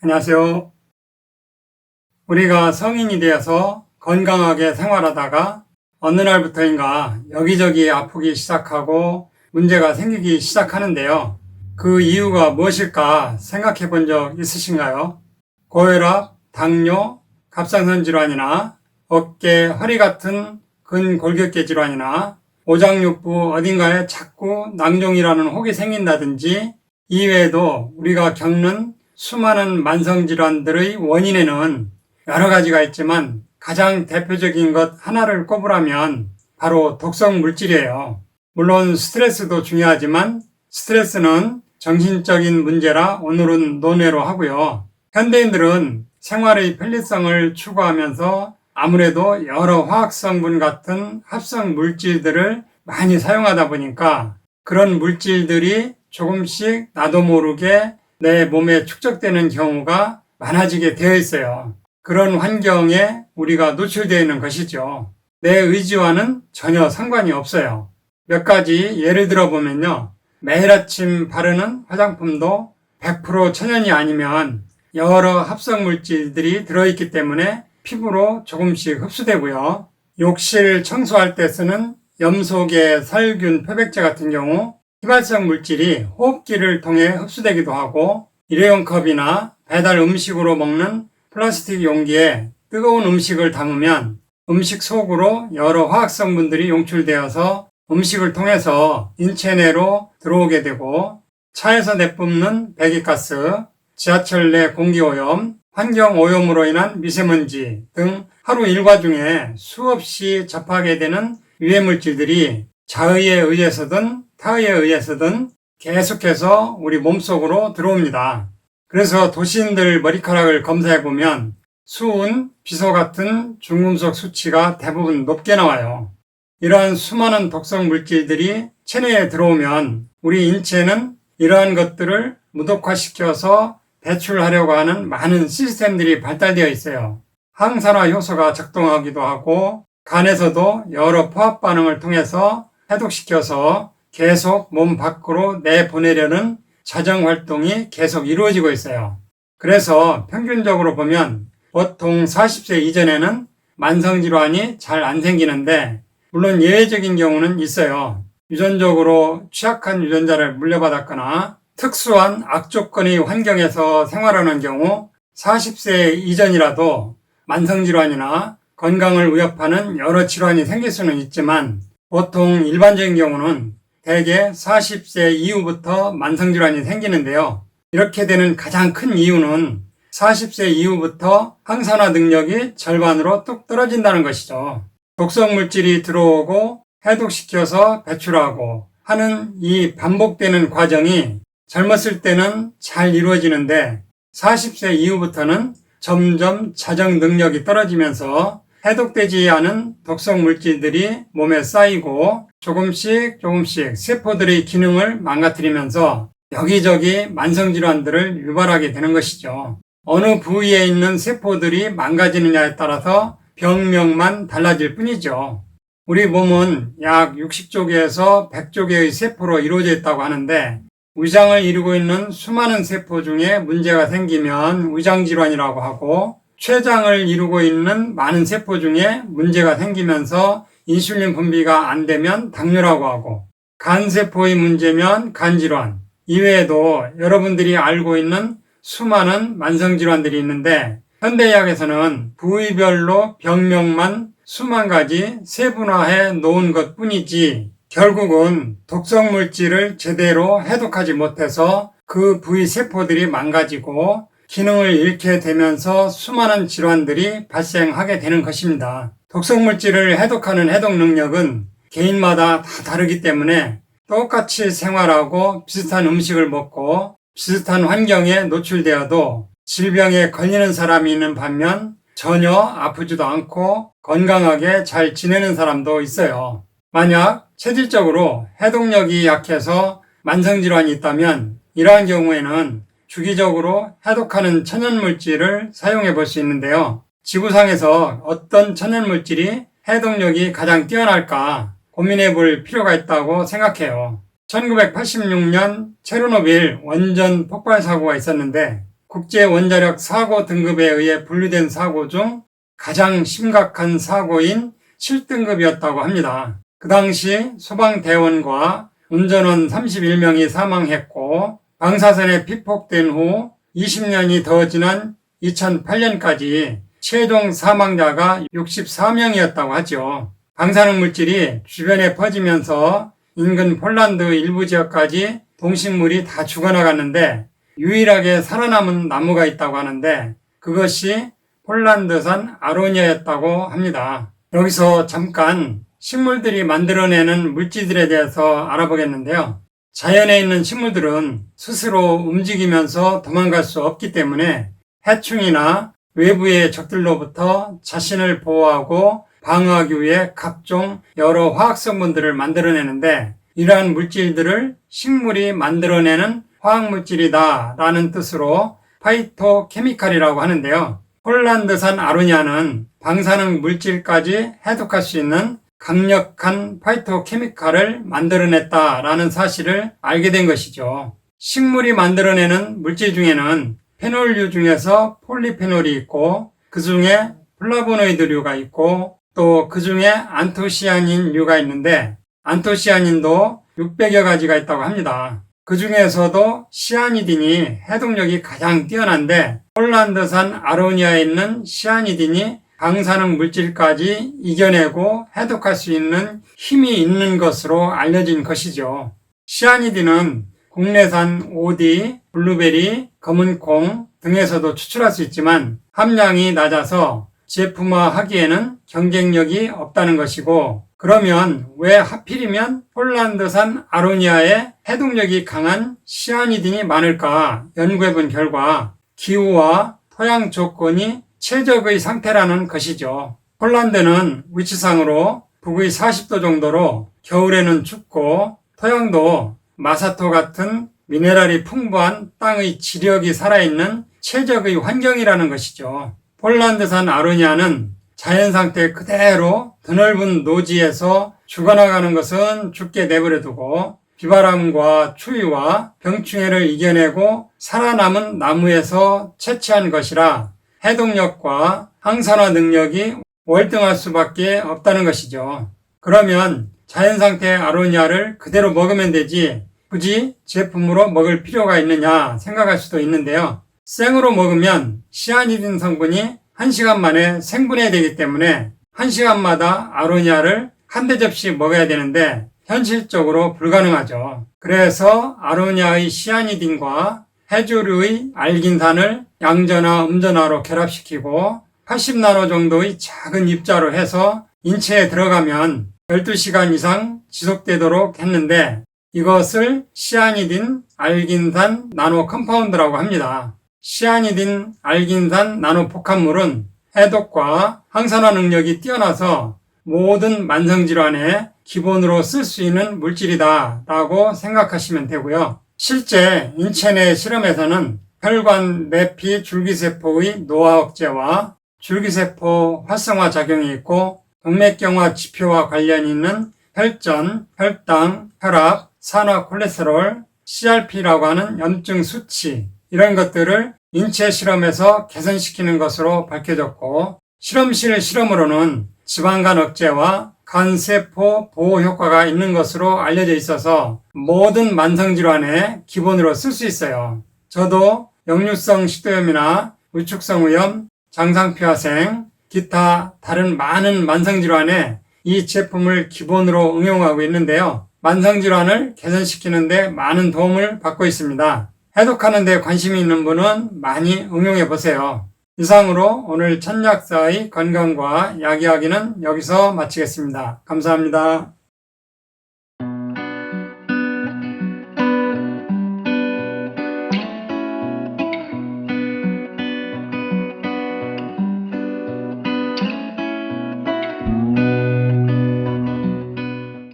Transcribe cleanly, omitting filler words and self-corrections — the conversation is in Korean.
안녕하세요. 우리가 성인이 되어서 건강하게 생활하다가 어느 날부터인가 여기저기 아프기 시작하고 문제가 생기기 시작하는데요. 그 이유가 무엇일까 생각해 본 적 있으신가요? 고혈압, 당뇨, 갑상선 질환이나 어깨, 허리 같은 근골격계 질환이나 오장육부 어딘가에 자꾸 낭종이라는 혹이 생긴다든지 이외에도 우리가 겪는 수많은 만성질환들의 원인에는 여러 가지가 있지만 가장 대표적인 것 하나를 꼽으라면 바로 독성 물질이에요. 물론 스트레스도 중요하지만 스트레스는 정신적인 문제라 오늘은 논외로 하고요. 현대인들은 생활의 편리성을 추구하면서 아무래도 여러 화학성분 같은 합성 물질들을 많이 사용하다 보니까 그런 물질들이 조금씩 나도 모르게 내 몸에 축적되는 경우가 많아지게 되어 있어요. 그런 환경에 우리가 노출되어 있는 것이죠. 내 의지와는 전혀 상관이 없어요. 몇 가지 예를 들어 보면요. 매일 아침 바르는 화장품도 100% 천연이 아니면 여러 합성 물질들이 들어있기 때문에 피부로 조금씩 흡수되고요. 욕실 청소할 때 쓰는 염소계 살균 표백제 같은 경우 휘발성 물질이 호흡기를 통해 흡수되기도 하고 일회용 컵이나 배달 음식으로 먹는 플라스틱 용기에 뜨거운 음식을 담으면 음식 속으로 여러 화학성분들이 용출되어서 음식을 통해서 인체 내로 들어오게 되고 차에서 내뿜는 배기가스, 지하철 내 공기오염, 환경오염으로 인한 미세먼지 등 하루 일과 중에 수없이 접하게 되는 유해물질들이 자의에 의해서든 타의에 의해서든 계속해서 우리 몸속으로 들어옵니다. 그래서 도시인들 머리카락을 검사해보면 수은, 비소 같은 중금속 수치가 대부분 높게 나와요. 이러한 수많은 독성 물질들이 체내에 들어오면 우리 인체는 이러한 것들을 무독화시켜서 배출하려고 하는 많은 시스템들이 발달되어 있어요. 항산화 효소가 작동하기도 하고 간에서도 여러 포합 반응을 통해서 해독시켜서 계속 몸 밖으로 내보내려는 자정 활동이 계속 이루어지고 있어요. 그래서 평균적으로 보면 보통 40세 이전에는 만성질환이 잘 안 생기는데 물론 예외적인 경우는 있어요. 유전적으로 취약한 유전자를 물려받았거나 특수한 악조건의 환경에서 생활하는 경우 40세 이전이라도 만성질환이나 건강을 위협하는 여러 질환이 생길 수는 있지만 보통 일반적인 경우는 대개 40세 이후부터 만성질환이 생기는데요. 이렇게 되는 가장 큰 이유는 40세 이후부터 항산화 능력이 절반으로 뚝 떨어진다는 것이죠. 독성물질이 들어오고 해독시켜서 배출하고 하는 이 반복되는 과정이 젊었을 때는 잘 이루어지는데 40세 이후부터는 점점 자정 능력이 떨어지면서 해독되지 않은 독성 물질들이 몸에 쌓이고 조금씩 세포들의 기능을 망가뜨리면서 여기저기 만성질환들을 유발하게 되는 것이죠. 어느 부위에 있는 세포들이 망가지느냐에 따라서 병명만 달라질 뿐이죠. 우리 몸은 약 60조개에서 100조개의 세포로 이루어져 있다고 하는데 위장을 이루고 있는 수많은 세포 중에 문제가 생기면 위장질환이라고 하고 췌장을 이루고 있는 많은 세포 중에 문제가 생기면서 인슐린 분비가 안 되면 당뇨라고 하고 간세포의 문제면 간질환 이외에도 여러분들이 알고 있는 수많은 만성질환들이 있는데 현대의학에서는 부위별로 병명만 수만 가지 세분화해 놓은 것 뿐이지 결국은 독성물질을 제대로 해독하지 못해서 그 부위 세포들이 망가지고 기능을 잃게 되면서 수많은 질환들이 발생하게 되는 것입니다. 독성물질을 해독하는 해독 능력은 개인마다 다 다르기 때문에 똑같이 생활하고 비슷한 음식을 먹고 비슷한 환경에 노출되어도 질병에 걸리는 사람이 있는 반면 전혀 아프지도 않고 건강하게 잘 지내는 사람도 있어요. 만약 체질적으로 해독력이 약해서 만성질환이 있다면 이러한 경우에는 주기적으로 해독하는 천연물질을 사용해 볼 수 있는데요. 지구상에서 어떤 천연물질이 해독력이 가장 뛰어날까 고민해 볼 필요가 있다고 생각해요. 1986년 체르노빌 원전 폭발 사고가 있었는데 국제원자력 사고 등급에 의해 분류된 사고 중 가장 심각한 사고인 7등급이었다고 합니다. 그 당시 소방대원과 운전원 31명이 사망했고 방사선에 피폭된 후 20년이 더 지난 2008년까지 최종 사망자가 64명이었다고 하죠. 방사능 물질이 주변에 퍼지면서 인근 폴란드 일부 지역까지 동식물이 다 죽어나갔는데 유일하게 살아남은 나무가 있다고 하는데 그것이 폴란드산 아로니아였다고 합니다. 여기서 잠깐 식물들이 만들어내는 물질들에 대해서 알아보겠는데요. 자연에 있는 식물들은 스스로 움직이면서 도망갈 수 없기 때문에 해충이나 외부의 적들로부터 자신을 보호하고 방어하기 위해 각종 여러 화학성분들을 만들어내는데 이러한 물질들을 식물이 만들어내는 화학물질이다 라는 뜻으로 파이토케미칼이라고 하는데요. 폴란드산 아로니아는 방사능 물질까지 해독할 수 있는 강력한 파이토케미칼을 만들어냈다라는 사실을 알게 된 것이죠. 식물이 만들어내는 물질 중에는 페놀류 중에서 폴리페놀이 있고 그 중에 플라보노이드류가 있고 또 그 중에 안토시아닌류가 있는데 안토시아닌도 600여 가지가 있다고 합니다. 그 중에서도 시아니딘이 해독력이 가장 뛰어난데 폴란드산 아로니아에 있는 시아니딘이 방사능 물질까지 이겨내고 해독할 수 있는 힘이 있는 것으로 알려진 것이죠. 시아니딘은 국내산 오디, 블루베리, 검은콩 등에서도 추출할 수 있지만 함량이 낮아서 제품화하기에는 경쟁력이 없다는 것이고 그러면 왜 하필이면 폴란드산 아로니아에 해독력이 강한 시아니딘이 많을까 연구해본 결과 기후와 토양 조건이 최적의 상태라는 것이죠. 폴란드는 위치상으로 북의 40도 정도로 겨울에는 춥고 토양도 마사토 같은 미네랄이 풍부한 땅의 지력이 살아있는 최적의 환경이라는 것이죠. 폴란드산 아로니아는 자연 상태 그대로 드넓은 노지에서 죽어나가는 것은 죽게 내버려두고 비바람과 추위와 병충해를 이겨내고 살아남은 나무에서 채취한 것이라 해독력과 항산화 능력이 월등할 수밖에 없다는 것이죠. 그러면 자연 상태의 아로니아를 그대로 먹으면 되지 굳이 제품으로 먹을 필요가 있느냐 생각할 수도 있는데요. 생으로 먹으면 시아니딘 성분이 1시간 만에 생분해되기 때문에 1시간마다 아로니아를 한 대접씩 먹어야 되는데 현실적으로 불가능하죠. 그래서 아로니아의 시아니딘과 해조류의 알긴산을 양전화, 음전화로 결합시키고 80나노 정도의 작은 입자로 해서 인체에 들어가면 12시간 이상 지속되도록 했는데 이것을 시아니딘, 알긴산, 나노 컴파운드라고 합니다. 시아니딘, 알긴산, 나노 복합물은 해독과 항산화 능력이 뛰어나서 모든 만성질환에 기본으로 쓸 수 있는 물질이다 라고 생각하시면 되고요. 실제 인체 내 실험에서는 혈관 내피 줄기세포의 노화 억제와 줄기세포 활성화 작용이 있고 동맥경화 지표와 관련이 있는 혈전, 혈당, 혈압, 산화 콜레스테롤, CRP라고 하는 염증 수치 이런 것들을 인체 실험에서 개선시키는 것으로 밝혀졌고 실험실 실험으로는 지방간 억제와 간세포 보호 효과가 있는 것으로 알려져 있어서 모든 만성질환에 기본으로 쓸 수 있어요. 저도 역류성 식도염이나 위축성 위염, 장상피화생, 기타 다른 많은 만성질환에 이 제품을 기본으로 응용하고 있는데요. 만성질환을 개선시키는 데 많은 도움을 받고 있습니다. 해독하는 데 관심이 있는 분은 많이 응용해 보세요. 이상으로 오늘 천약사의 건강과 약 이야기는 여기서 마치겠습니다. 감사합니다.